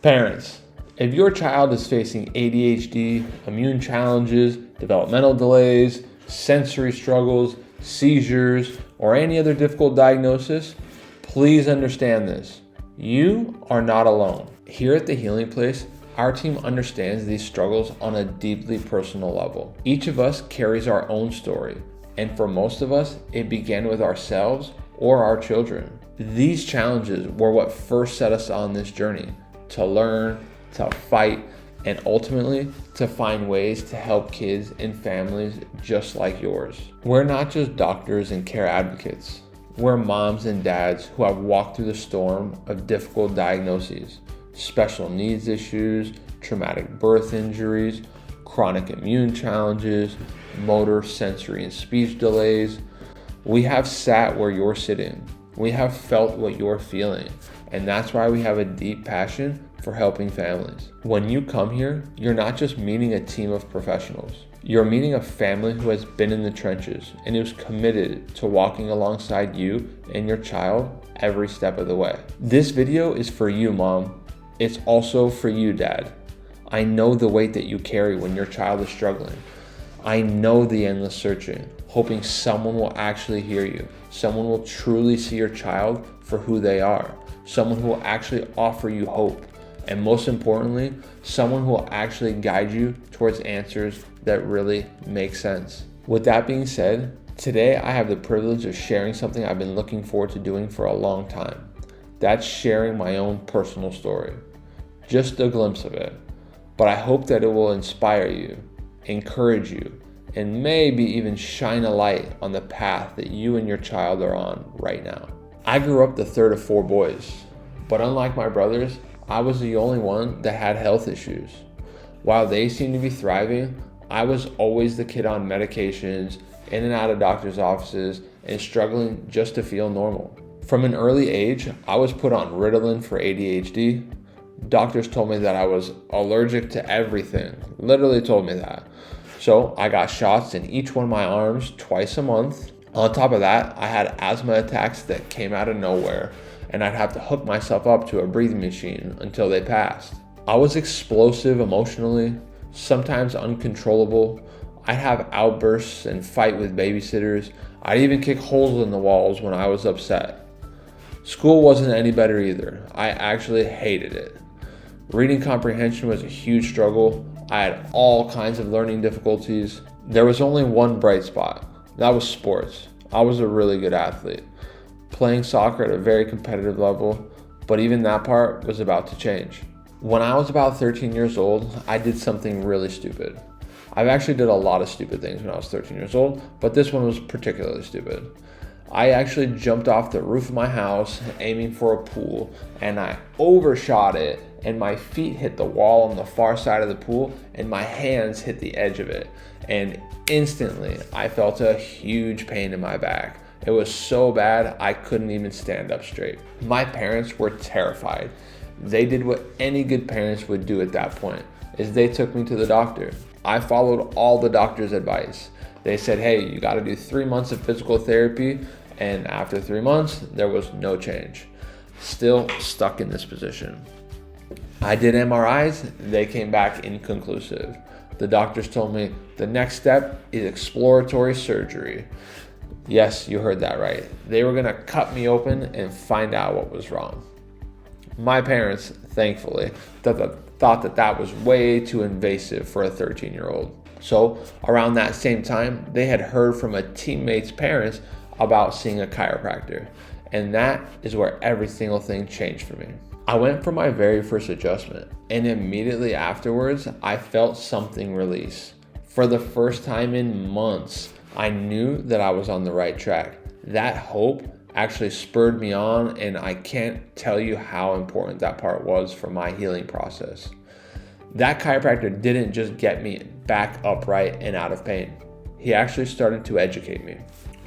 Parents, if your child is facing ADHD, immune challenges, developmental delays, sensory struggles, seizures, or any other difficult diagnosis, please understand this. You are not alone. Here at The Healing Place, our team understands these struggles on a deeply personal level. Each of us carries our own story, and for most of us, it began with ourselves or our children. These challenges were what first set us on this journey to learn, to fight, and ultimately to find ways to help kids and families just like yours. We're not just doctors and care advocates. We're moms and dads who have walked through the storm of difficult diagnoses, special needs issues, traumatic birth injuries, chronic immune challenges, motor, sensory, and speech delays. We have sat where you're sitting. We have felt what you're feeling. And that's why we have a deep passion for helping families. When you come here, you're not just meeting a team of professionals. You're meeting a family who has been in the trenches and who's committed to walking alongside you and your child every step of the way. This video is for you, Mom. It's also for you, Dad. I know the weight that you carry when your child is struggling. I know the endless searching, hoping someone will actually hear you. Someone will truly see your child for who they are. Someone who will actually offer you hope. And most importantly, someone who will actually guide you towards answers that really make sense. With that being said, today I have the privilege of sharing something I've been looking forward to doing for a long time. That's sharing my own personal story. Just a glimpse of it. But I hope that it will inspire you, encourage you, and maybe even shine a light on the path that you and your child are on right now. I grew up the third of 4 boys, but unlike my brothers, I was the only one that had health issues. While they seemed to be thriving, I was always the kid on medications, in and out of doctor's offices, and struggling just to feel normal. From an early age, I was put on Ritalin for ADHD. Doctors told me that I was allergic to everything, literally told me that. So I got shots in each one of my arms twice a month. On top of that, I had asthma attacks that came out of nowhere, and I'd have to hook myself up to a breathing machine until they passed. I was explosive emotionally, sometimes uncontrollable. I'd have outbursts and fight with babysitters. I'd even kick holes in the walls when I was upset. School wasn't any better either. I actually hated it. Reading comprehension was a huge struggle. I had all kinds of learning difficulties. There was only one bright spot. That was sports. I was a really good athlete, playing soccer at a very competitive level, but even that part was about to change. When I was about 13 years old, I did something really stupid. I've actually did a lot of stupid things when I was 13 years old, but this one was particularly stupid. I actually jumped off the roof of my house aiming for a pool, and I overshot it, and my feet hit the wall on the far side of the pool, and my hands hit the edge of it. And instantly, I felt a huge pain in my back. It was so bad, I couldn't even stand up straight. My parents were terrified. They did what any good parents would do at that point, is they took me to the doctor. I followed all the doctor's advice. They said, hey, you gotta do 3 months of physical therapy, and after 3 months, there was no change. Still stuck in this position. I did MRIs, they came back inconclusive. The doctors told me the next step is exploratory surgery. Yes, you heard that right. They were gonna cut me open and find out what was wrong. My parents, thankfully, thought that was way too invasive for a 13-year-old. So around that same time, they had heard from a teammate's parents about seeing a chiropractor. And that is where every single thing changed for me. I went for my very first adjustment, and immediately afterwards, I felt something release. For the first time in months, I knew that I was on the right track. That hope actually spurred me on, and I can't tell you how important that part was for my healing process. That chiropractor didn't just get me back upright and out of pain. He actually started to educate me.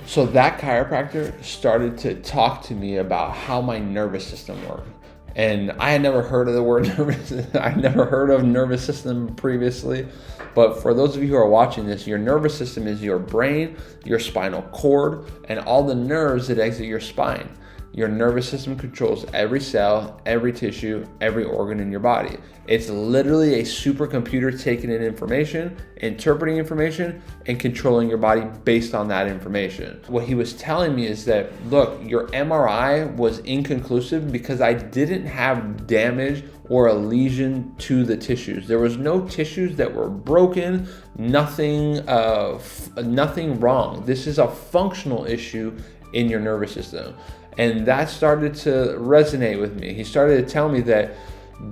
So that chiropractor started to talk to me about how my nervous system worked. And I had never heard of the word nervous. I had never heard of nervous system previously. But for those of you who are watching this, your nervous system is your brain, your spinal cord, and all the nerves that exit your spine. Your nervous system controls every cell, every tissue, every organ in your body. It's literally a supercomputer taking in information, interpreting information, and controlling your body based on that information. What he was telling me is that, look, your MRI was inconclusive because I didn't have damage or a lesion to the tissues. There was no tissues that were broken, nothing wrong. This is a functional issue in your nervous system. And that started to resonate with me. He started to tell me that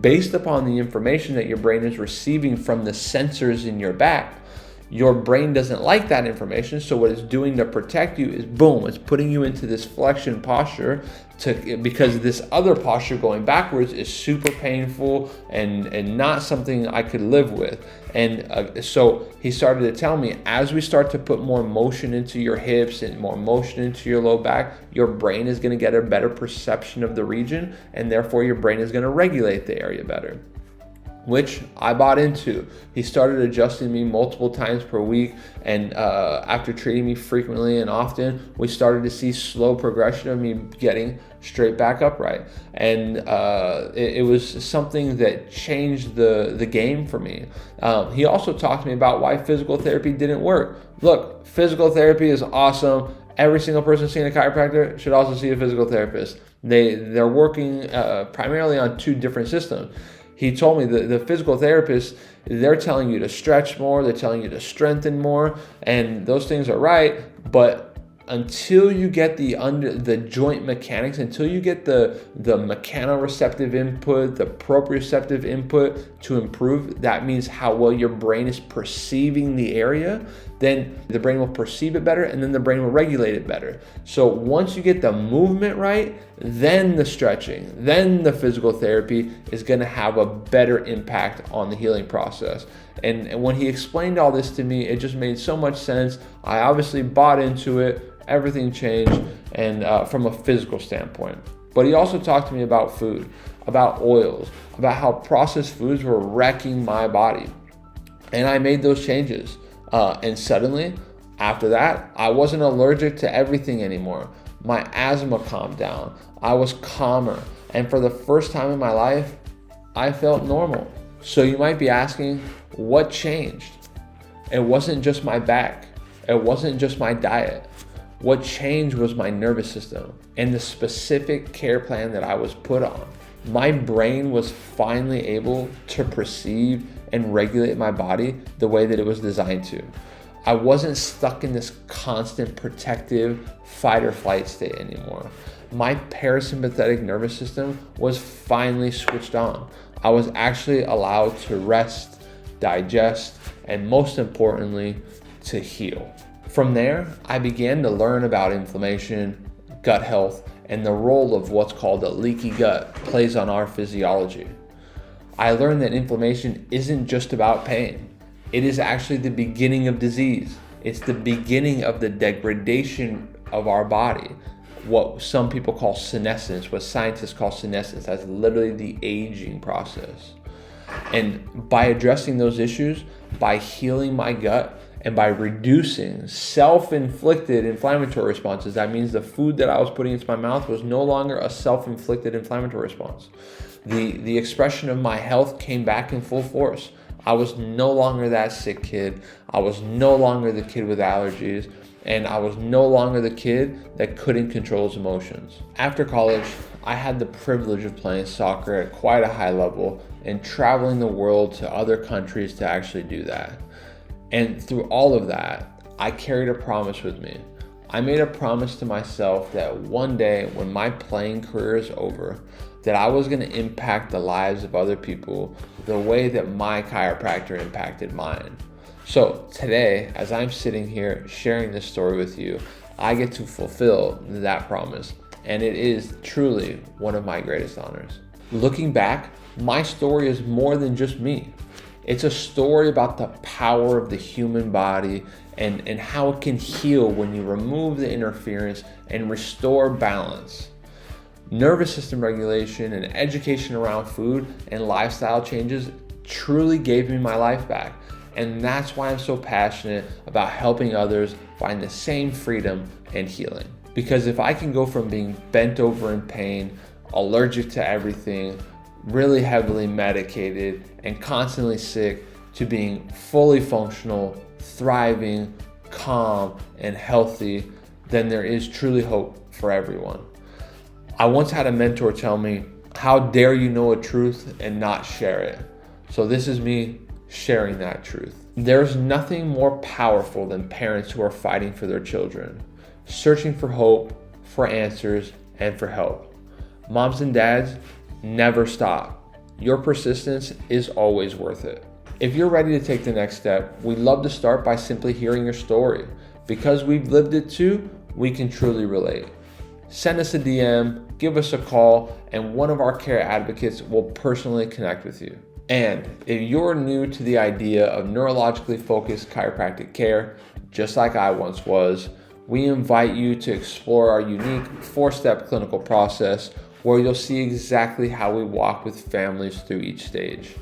based upon the information that your brain is receiving from the sensors in your back, your brain doesn't like that information. So what it's doing to protect you is, boom, it's putting you into this flexion posture because this other posture going backwards is super painful and not something I could live with. And so he started to tell me, as we start to put more motion into your hips and more motion into your low back, your brain is going to get a better perception of the region, and therefore your brain is going to regulate the area better, which I bought into. He started adjusting me multiple times per week, and after treating me frequently and often, we started to see slow progression of me getting straight back upright. And it was something that changed the game for me. He also talked to me about why physical therapy didn't work. Look, physical therapy is awesome. Every single person seeing a chiropractor should also see a physical therapist. They're working primarily on two different systems. He told me that the physical therapists, they're telling you to stretch more, they're telling you to strengthen more, and those things are right, but until you get the joint mechanics, until you get the mechanoreceptive input, the proprioceptive input to improve, that means how well your brain is perceiving the area, then the brain will perceive it better, and then the brain will regulate it better. So once you get the movement right, then the stretching, then the physical therapy is going to have a better impact on the healing process. And when he explained all this to me, it just made so much sense. I obviously bought into it. Everything changed, and from a physical standpoint. But he also talked to me about food, about oils, about how processed foods were wrecking my body. And I made those changes. And suddenly, after that, I wasn't allergic to everything anymore. My asthma calmed down. I was calmer. And for the first time in my life, I felt normal. So you might be asking, what changed? It wasn't just my back. It wasn't just my diet. What changed was my nervous system and the specific care plan that I was put on. My brain was finally able to perceive and regulate my body the way that it was designed to. I wasn't stuck in this constant protective fight or flight state anymore. My parasympathetic nervous system was finally switched on. I was actually allowed to rest, digest, and most importantly, to heal. From there, I began to learn about inflammation, gut health, and the role of what's called a leaky gut plays on our physiology. I learned that inflammation isn't just about pain. It is actually the beginning of disease. It's the beginning of the degradation of our body. What some people call senescence, what scientists call senescence, that's literally the aging process. And by addressing those issues, by healing my gut, and by reducing self-inflicted inflammatory responses, that means the food that I was putting into my mouth was no longer a self-inflicted inflammatory response. The expression of my health came back in full force. I was no longer that sick kid. I was no longer the kid with allergies. And I was no longer the kid that couldn't control his emotions. After college, I had the privilege of playing soccer at quite a high level and traveling the world to other countries to actually do that. And through all of that, I carried a promise with me. I made a promise to myself that one day when my playing career is over, that I was going to impact the lives of other people the way that my chiropractor impacted mine. So today, as I'm sitting here sharing this story with you, I get to fulfill that promise. And it is truly one of my greatest honors. Looking back, my story is more than just me. It's a story about the power of the human body and how it can heal when you remove the interference and restore balance. Nervous system regulation and education around food and lifestyle changes truly gave me my life back. And that's why I'm so passionate about helping others find the same freedom and healing. Because if I can go from being bent over in pain, allergic to everything, really heavily medicated, and constantly sick, to being fully functional, thriving, calm, and healthy, then there is truly hope for everyone. I once had a mentor tell me, "How dare you know a truth and not share it?" So this is me sharing that truth. There's nothing more powerful than parents who are fighting for their children, searching for hope, for answers, and for help. Moms and dads, never stop. Your persistence is always worth it. If you're ready to take the next step, we'd love to start by simply hearing your story. Because we've lived it too, we can truly relate. Send us a DM, give us a call, and one of our care advocates will personally connect with you. And if you're new to the idea of neurologically focused chiropractic care, just like I once was, we invite you to explore our unique 4-step clinical process where you'll see exactly how we walk with families through each stage.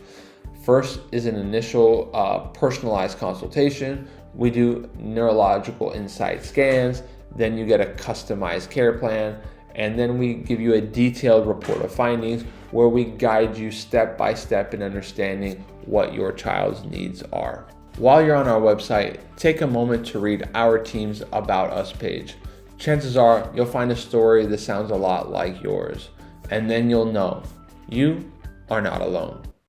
First is an initial personalized consultation. We do neurological insight scans, then you get a customized care plan, and then we give you a detailed report of findings where we guide you step by step in understanding what your child's needs are. While you're on our website, take a moment to read our team's About Us page. Chances are you'll find a story that sounds a lot like yours, and then you'll know you are not alone.